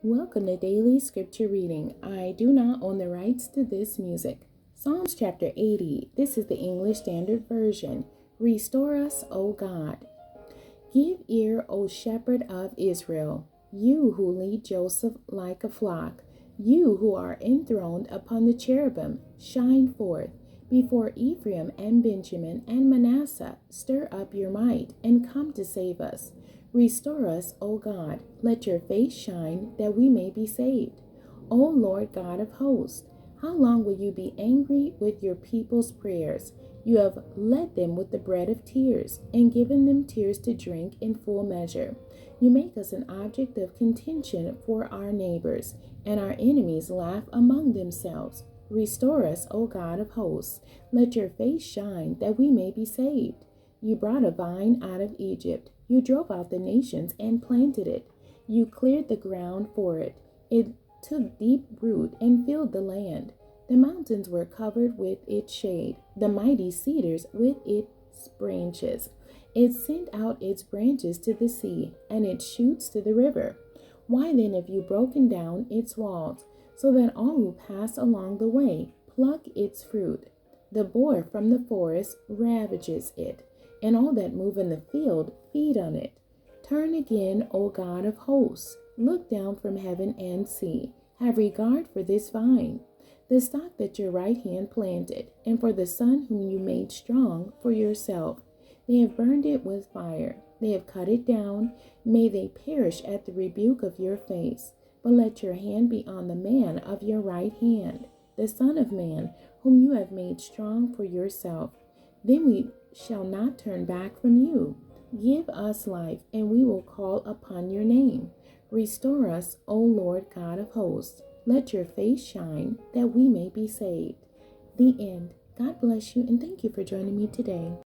Welcome to Daily Scripture Reading. I do not own the rights to this music. Psalms chapter 80. This is the English Standard Version. Restore us, O God. Give ear, O shepherd of Israel, you who lead Joseph like a flock, you who are enthroned upon the cherubim, shine forth. Before Ephraim and Benjamin and Manasseh, stir up your might and come to save us. Restore us, O God. Let your face shine that we may be saved. O Lord God of hosts, how long will you be angry with your people's prayers? You have led them with the bread of tears and given them tears to drink in full measure. You make us an object of contention for our neighbors, and our enemies laugh among themselves. Restore us, O God of hosts. Let your face shine that we may be saved. You brought a vine out of Egypt. You drove out the nations and planted it. You cleared the ground for it. It took deep root and filled the land. The mountains were covered with its shade, the mighty cedars with its branches. It sent out its branches to the sea, and its shoots to the river. Why then have you broken down its walls, so that all who pass along the way pluck its fruit? The boar from the forest ravages it, and all that move in the field feed on it. Turn again, O God of hosts. Look down from heaven and see. Have regard for this vine, the stock that your right hand planted, and for the son whom you made strong for yourself. They have burned it with fire. They have cut it down. May they perish at the rebuke of your face. But let your hand be on the man of your right hand, the Son of Man, whom you have made strong for yourself. Then we shall not turn back from you. Give us life, and we will call upon your name. Restore us, O Lord God of hosts. Let your face shine, that we may be saved. The end. God bless you, and thank you for joining me today.